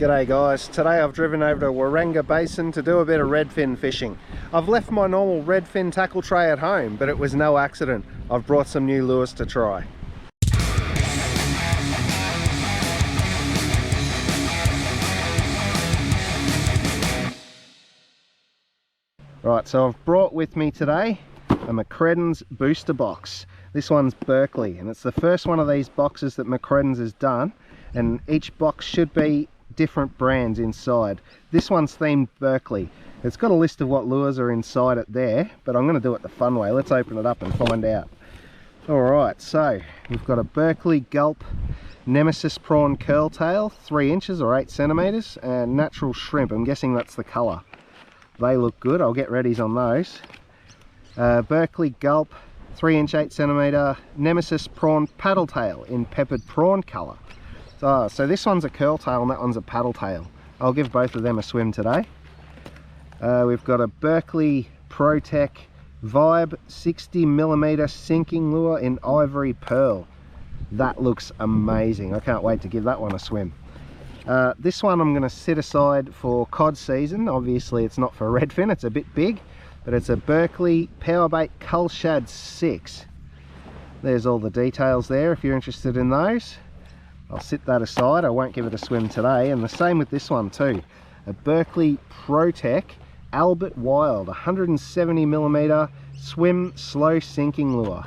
G'day guys, today I've driven over to Waranga Basin to do a bit of redfin fishing. I've left my normal redfin tackle tray at home, but it was no accident. I've brought some new lures to try. Right, so I've brought with me today a McCredden's booster box. This one's Berkley, and it's the first one of these boxes that McCredden's has done, and each box should be different brands inside. This one's themed Berkley. It's got a list of what lures are inside it there, but I'm going to do it the fun way. Let's open it up and find out. Alright, so we've got a Berkley Gulp Nemesis Prawn Curl Tail, 3 inches or 8 centimeters, and natural shrimp. I'm guessing that's the colour. They look good. I'll get readies on those. Berkley Gulp 3 inch 8 centimeter Nemesis Prawn Paddle Tail in peppered prawn colour. So this one's a curl tail and that one's a paddle tail. I'll give both of them a swim today. We've got a Berkley ProTech Vibe 60mm sinking lure in ivory pearl. That looks amazing. I can't wait to give that one a swim. This one I'm going to set aside for cod season. Obviously it's not for redfin, it's a bit big, but it's a Berkley Powerbait Cull Shad 6. There's all the details there if you're interested in those. I'll sit that aside, I won't give it a swim today. And the same with this one too. A Berkley ProTech Albert Wild 170mm swim slow sinking lure.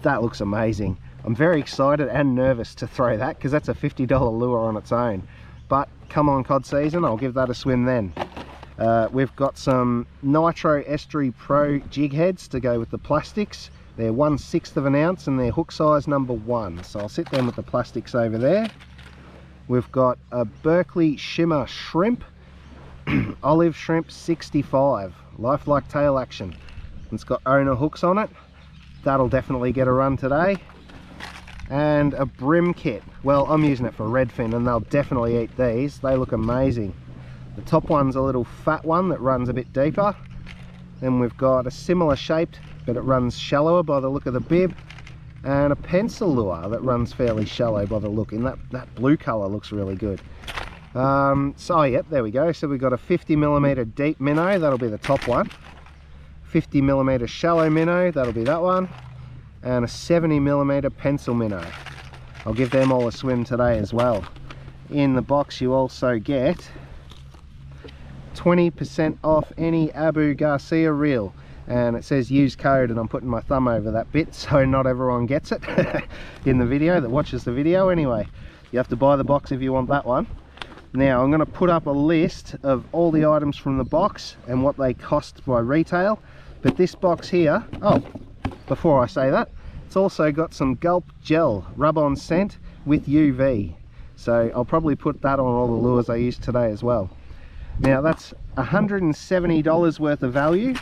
That looks amazing. I'm very excited and nervous to throw that because that's a $50 lure on its own. But come on cod season, I'll give that a swim then. We've got some Nitro Estuary Pro jig heads to go with the plastics. They're 1/6 of an ounce and they're hook size number 1. So I'll sit them with the plastics over there. We've got a Berkley Shimmer Shrimp, Olive Shrimp 65, lifelike tail action. It's got owner hooks on it. That'll definitely get a run today. And a brim kit. Well, I'm using it for redfin and they'll definitely eat these. They look amazing. The top one's a little fat one that runs a bit deeper. Then we've got a similar shaped, but it runs shallower by the look of the bib, and a pencil lure that runs fairly shallow by the look, and that blue colour looks really good. So yep, there we go. So we've got a 50mm deep minnow, that'll be the top one. 50mm shallow minnow, that'll be that one. And a 70mm pencil minnow. I'll give them all a swim today as well. In the box you also get 20% off any Abu Garcia reel, and it says use code, and I'm putting my thumb over that bit so not everyone gets it in the video that watches the video. Anyway, you have to buy the box if you want that one. Now I'm going to put up a list of all the items from the box and what they cost by retail, but this box here, oh, before I say that, it's also got some Gulp Gel rub-on scent with UV, so I'll probably put that on all the lures I use today as well. Now that's $170 worth of value,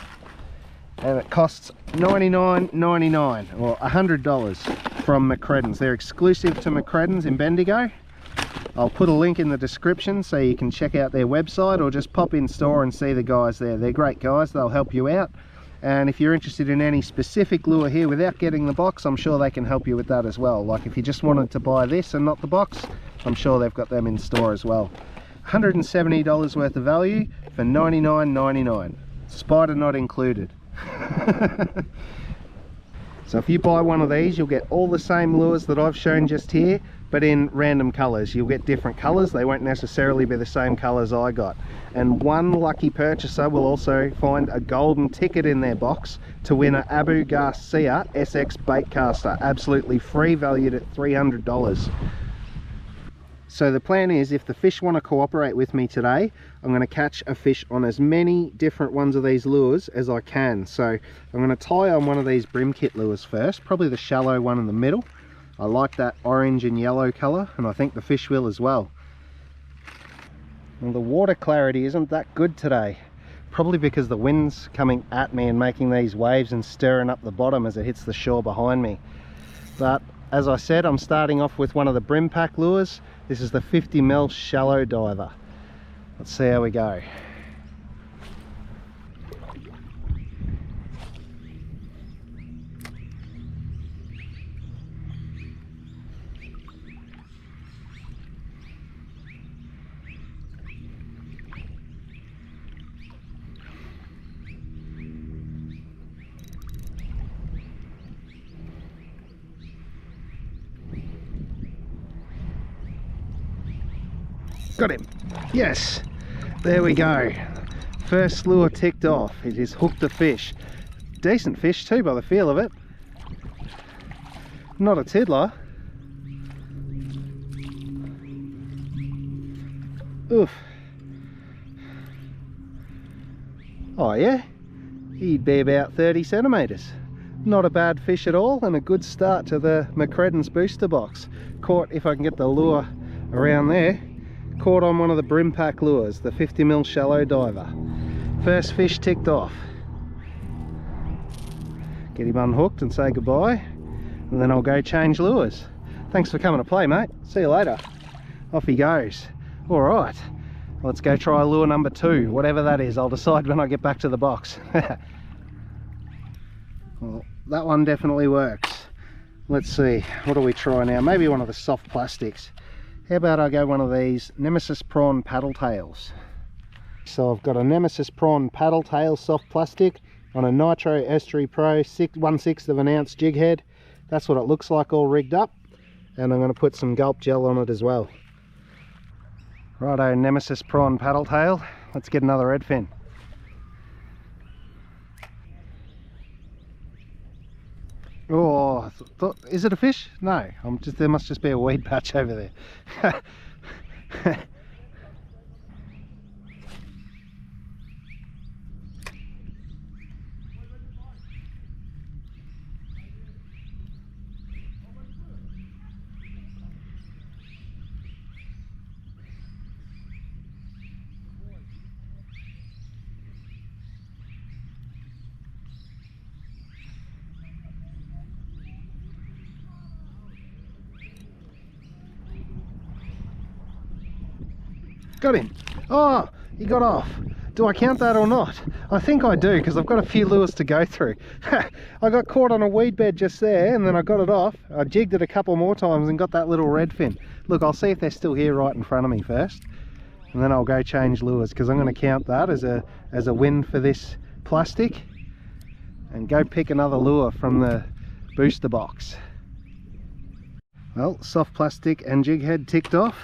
and it costs $99.99 or $100 from McCredden's. They're exclusive to McCredden's in Bendigo. I'll put a link in the description so you can check out their website or just pop in store and see the guys there. They're great guys, they'll help you out. And if you're interested in any specific lure here without getting the box, I'm sure they can help you with that as well. Like if you just wanted to buy this and not the box, I'm sure they've got them in store as well. $170 worth of value for $99.99, spider not included. So if you buy one of these, you'll get all the same lures that I've shown just here, but in random colours. You'll get different colours, they won't necessarily be the same colours I got. And one lucky purchaser will also find a golden ticket in their box to win an Abu Garcia SX baitcaster, absolutely free, valued at $300. So the plan is, if the fish want to cooperate with me today, I'm going to catch a fish on as many different ones of these lures as I can. So I'm going to tie on one of these brim kit lures first, probably the shallow one in the middle. I like that orange and yellow colour, and I think the fish will as well. Well, the water clarity isn't that good today, probably because the wind's coming at me and making these waves and stirring up the bottom as it hits the shore behind me. But as I said, I'm starting off with one of the brim pack lures. This is the 50mm shallow diver. Let's see how we go. Got him. Yes. There we go. First lure ticked off. It is hooked a fish. Decent fish too by the feel of it. Not a tiddler. Oof. Oh yeah, he'd be about 30 centimetres. Not a bad fish at all, and a good start to the McCredden's booster box. Caught, if I can get the lure around there, caught on one of the brim pack lures, the 50mm shallow diver. First fish ticked off. Get him unhooked and say goodbye, and then I'll go change lures. Thanks for coming to play, mate. See you later. Off he goes. All right, let's go try lure number 2, whatever that is. I'll decide when I get back to the box. Well, that one definitely works. Let's see, what do we try now? Maybe one of the soft plastics. How about I go one of these Nemesis prawn paddle tails? So I've got a Nemesis prawn paddle tail soft plastic on a Nitro Estuary Pro 1/6 of an ounce jig head. That's what it looks like all rigged up, and I'm going to put some gulp gel on it as well. Righto, Nemesis prawn paddle tail. Let's get another redfin. Oh, is it a fish? No, there must just be a weed patch over there. Got him. Oh, he got off. Do I count that or not? I think I do, because I've got a few lures to go through. I got caught on a weed bed just there, and then I got it off. I jigged it a couple more times and got that little redfin. Look, I'll see if they're still here right in front of me first, and then I'll go change lures, because I'm going to count that as a win for this plastic, and go pick another lure from the booster box. Well, soft plastic and jig head ticked off.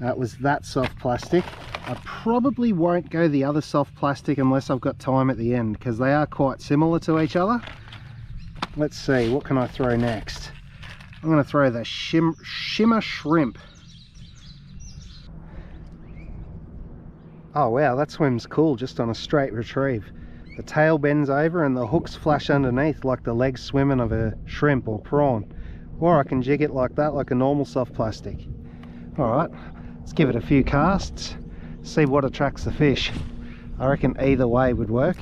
That was that soft plastic. I probably won't go the other soft plastic unless I've got time at the end, because they are quite similar to each other. Let's see, what can I throw next? I'm going to throw the shimmer shrimp. Oh wow, that swim's cool, just on a straight retrieve. The tail bends over and the hooks flash underneath like the legs swimming of a shrimp or prawn. Or I can jig it like that, like a normal soft plastic. Alright, let's give it a few casts, see what attracts the fish. I reckon either way would work.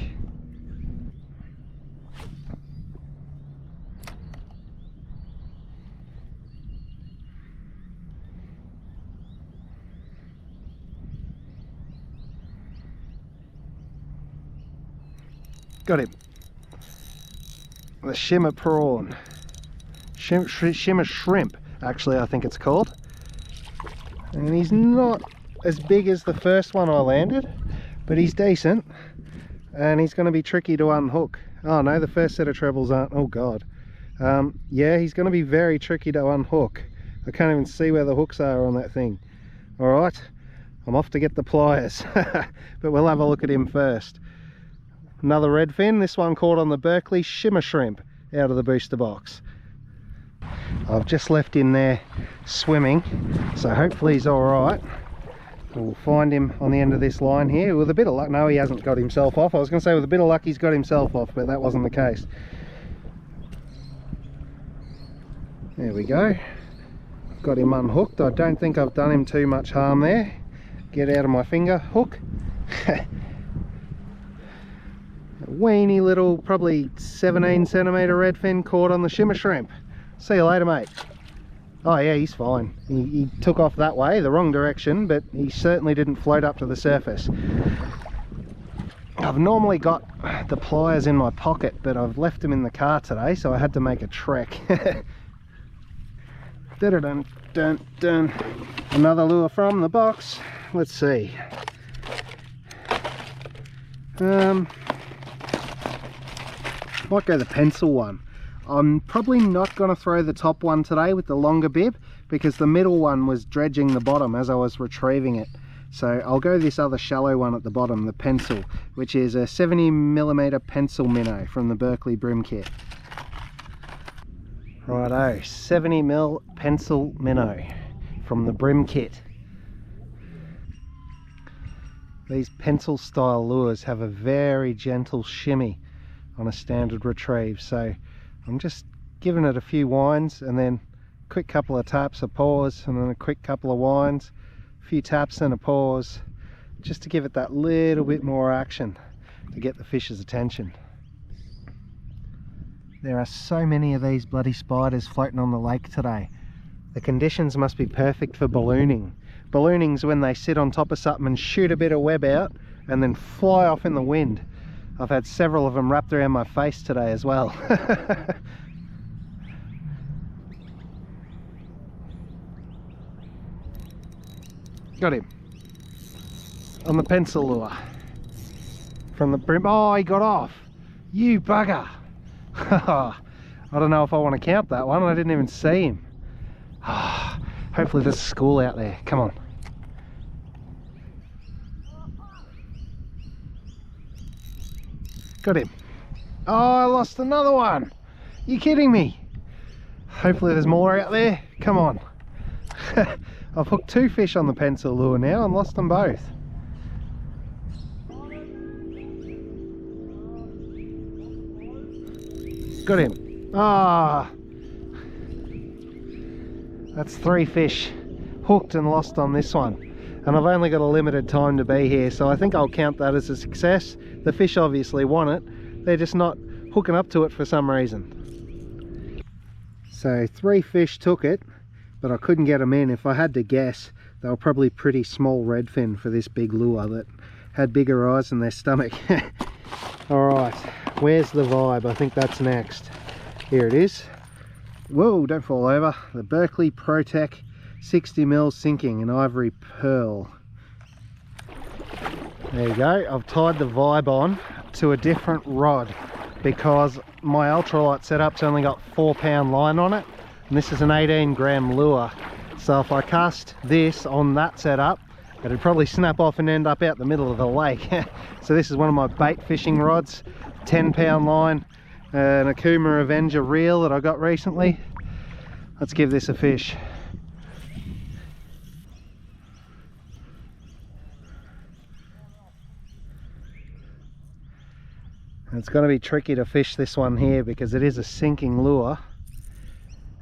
Got him. The shimmer prawn. Shimmer shrimp, actually, I think it's called. And he's not as big as the first one I landed, but he's decent, and he's going to be tricky to unhook. Oh no, the first set of trebles aren't. Oh god. Yeah, he's going to be very tricky to unhook. I can't even see where the hooks are on that thing. Alright, I'm off to get the pliers, but we'll have a look at him first. Another redfin, this one caught on the Berkley shimmer shrimp out of the booster box. I've just left him there swimming, so hopefully he's alright. We'll find him on the end of this line here. With a bit of luck, no, he hasn't got himself off. I was going to say with a bit of luck he's got himself off, but that wasn't the case. There we go. Got him unhooked. I don't think I've done him too much harm there. Get out of my finger, hook. A weeny little, probably 17 centimetre redfin caught on the shimmer shrimp. See you later, mate. Oh yeah, he's fine. He took off that way, the wrong direction, but he certainly didn't float up to the surface. I've normally got the pliers in my pocket, but I've left them in the car today, so I had to make a trek. Dun, dun, dun. Another lure from the box. Let's see. Might go the pencil one. I'm probably not going to throw the top one today with the longer bib, because the middle one was dredging the bottom as I was retrieving it. So I'll go this other shallow one at the bottom, the pencil, which is a 70mm pencil minnow from the Berkley brim kit. Righto, 70mm pencil minnow from the brim kit. These pencil style lures have a very gentle shimmy on a standard retrieve, so I'm just giving it a few winds and then a quick couple of taps, a pause, and then a quick couple of winds, a few taps and a pause, just to give it that little bit more action to get the fish's attention. There are so many of these bloody spiders floating on the lake today. The conditions must be perfect for ballooning. Ballooning's when they sit on top of something and shoot a bit of web out and then fly off in the wind. I've had several of them wrapped around my face today as well. Got him on the pencil lure from the brim. Oh, he got off. You bugger. I don't know if I want to count that one. I didn't even see him. Hopefully there's school out there. Come on. Got him. Oh, I lost another one. You kidding me? Hopefully there's more out there. Come on. I've hooked 2 fish on the pencil lure now and lost them both. Got him. Ah, that's 3 fish hooked and lost on this one, and I've only got a limited time to be here, so I think I'll count that as a success. The fish obviously want it, they're just not hooking up to it for some reason. So 3 fish took it, but I couldn't get them in. If I had to guess, they were probably pretty small redfin for this big lure that had bigger eyes than their stomach. Alright, where's the vibe? I think that's next. Here it is. Whoa, don't fall over. The Berkley ProTech 60mm sinking in ivory pearl. There you go. I've tied the vibe on to a different rod because my ultralight setup's only got 4-pound line on it, and this is an 18-gram lure. So if I cast this on that setup, it'd probably snap off and end up out the middle of the lake. So this is one of my bait fishing rods, 10-pound line, an Akuma Avenger reel that I got recently. Let's give this a fish. It's going to be tricky to fish this one here because it is a sinking lure,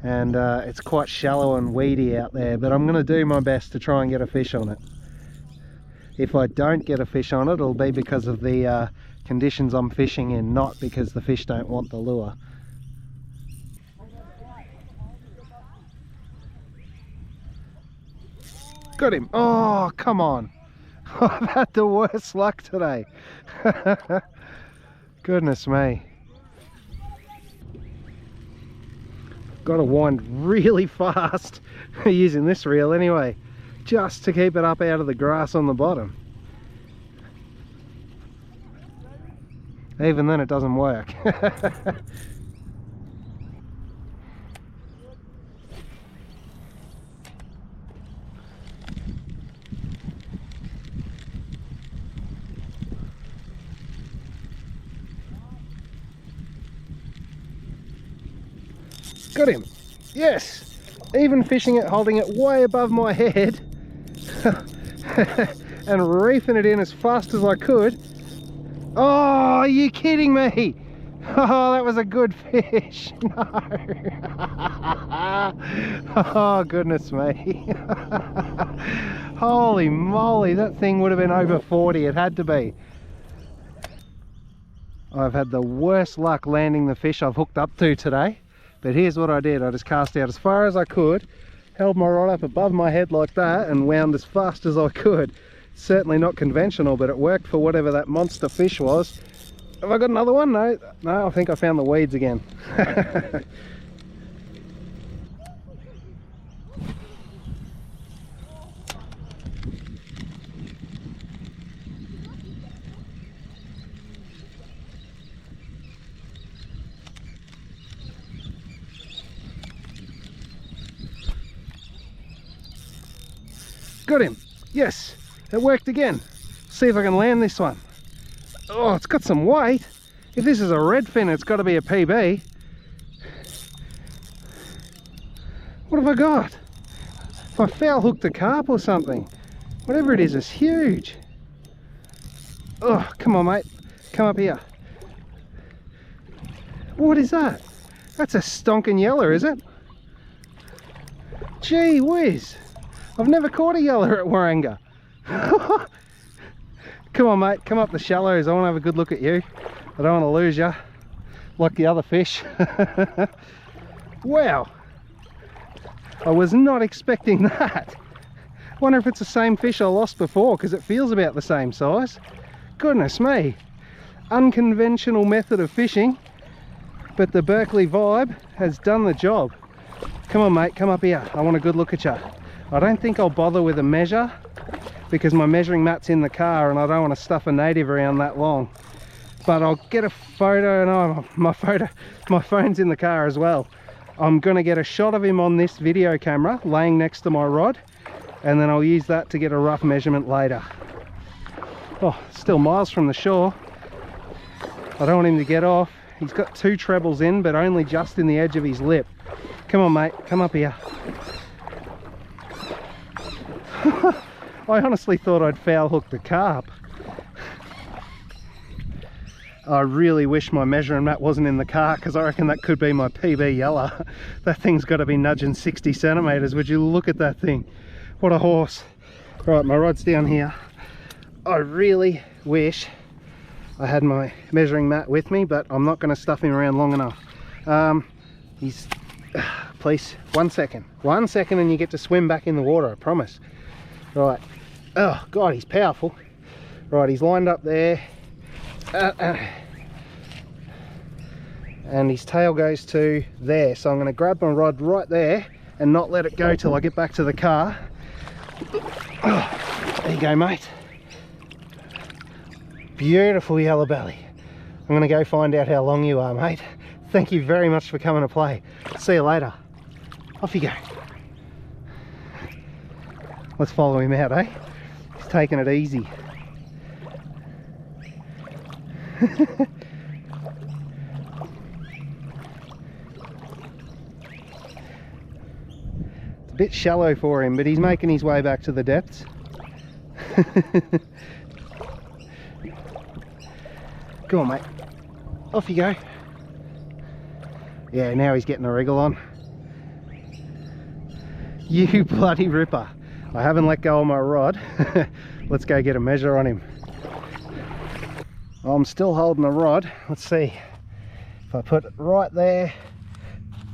and it's quite shallow and weedy out there, but I'm going to do my best to try and get a fish on it. If I don't get a fish on it, it'll be because of the conditions I'm fishing in, not because the fish don't want the lure. Got him. Oh, come on. I've had the worst luck today. Goodness me. Got to wind really fast using this reel anyway, just to keep it up out of the grass on the bottom. Even then it doesn't work. Got him. Yes, even fishing it, holding it way above my head and reefing it in as fast as I could. Oh, are you kidding me? Oh, that was a good fish. No. Oh, goodness me. Holy moly, that thing would have been over 40. It had to be. I've had the worst luck landing the fish I've hooked up to today. But here's what I did. I just cast out as far as I could, held my rod up above my head like that, and wound as fast as I could. Certainly not conventional, but it worked for whatever that monster fish was. Have I got another one? No, I think I found the weeds again. got him. Yes, it worked again. See if I can land this one. Oh, it's got some weight. If this is a Redfin, it's got to be a PB. What have I got? If I foul hooked a carp or something. Whatever it is huge. Oh, come on, mate. Come up here. What is that? That's a stonking yeller, is it? Gee whiz. I've never caught a yeller at Waranga. Come on, mate. Come up the shallows. I want to have a good look at you. I don't want to lose you like the other fish. Wow. I was not expecting that. Wonder if it's the same fish I lost before, because it feels about the same size. Goodness me. Unconventional method of fishing, but the Berkley vibe has done the job. Come on, mate, come up here. I want a good look at you. I don't think I'll bother with a measure because my measuring mat's in the car and I don't want to stuff a native around that long. But I'll get a photo, and my phone's in the car as well. I'm gonna get a shot of him on this video camera laying next to my rod, and then I'll use that to get a rough measurement later. Oh, still miles from the shore. I don't want him to get off. He's got 2 trebles in, but only just in the edge of his lip. Come on, mate, come up here. I honestly thought I'd foul hooked a carp. I really wish my measuring mat wasn't in the car, because I reckon that could be my PB yeller. That thing's got to be nudging 60 centimetres. Would you look at that thing? What a horse. Right, my rod's down here. I really wish I had my measuring mat with me, but I'm not going to stuff him around long enough. Please, 1 second. 1 second and you get to swim back in the water, I promise. Right. Oh, God, he's powerful. Right, he's lined up there. And his tail goes to there. So I'm going to grab my rod right there and not let it go till I get back to the car. Oh, there you go, mate. Beautiful Yellowbelly. I'm going to go find out how long you are, mate. Thank you very much for coming to play. See you later. Off you go. Let's follow him out, eh? He's taking it easy. It's a bit shallow for him, but he's making his way back to the depths. Come on, mate. Off you go. Yeah, now he's getting a wriggle on. You bloody ripper. I haven't let go of my rod. Let's go get a measure on him. I'm still holding the rod. Let's see. If I put it right there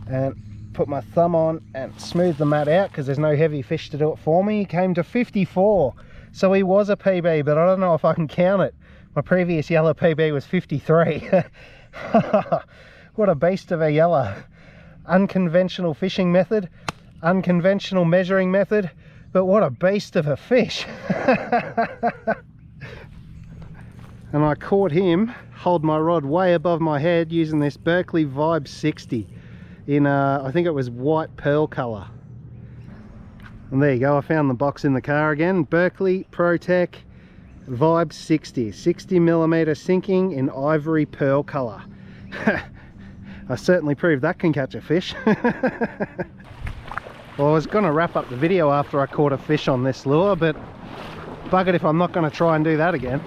and put my thumb on and smooth the mat out, because there's no heavy fish to do it for me, he came to 54. So he was a PB, but I don't know if I can count it. My previous yellow PB was 53. What a beast of a yellow. Unconventional fishing method, unconventional measuring method, but what a beast of a fish. And I caught him, hold my rod way above my head using this Berkley Vibe 60 in I think it was white pearl colour. And there you go, I found the box in the car again. Berkley ProTech Vibe 60 60mm sinking in ivory pearl colour. I certainly proved that can catch a fish. Well, I was going to wrap up the video after I caught a fish on this lure, but buggered if I'm not going to try and do that again.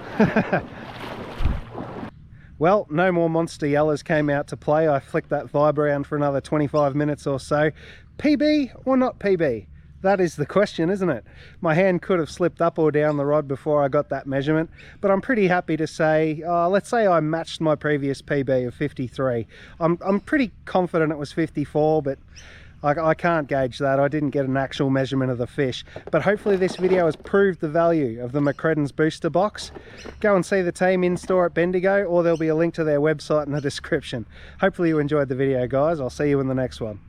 Well, no more monster yellers came out to play. I flicked that vibe around for another 25 minutes or so. PB or not PB? That is the question, isn't it? My hand could have slipped up or down the rod before I got that measurement, but I'm pretty happy to say, let's say I matched my previous PB of 53. I'm pretty confident it was 54, but I can't gauge that. I didn't get an actual measurement of the fish, but hopefully this video has proved the value of the McCredden's booster box. Go and see the team in store at Bendigo, or there'll be a link to their website in the description. Hopefully you enjoyed the video, guys. I'll see you in the next one.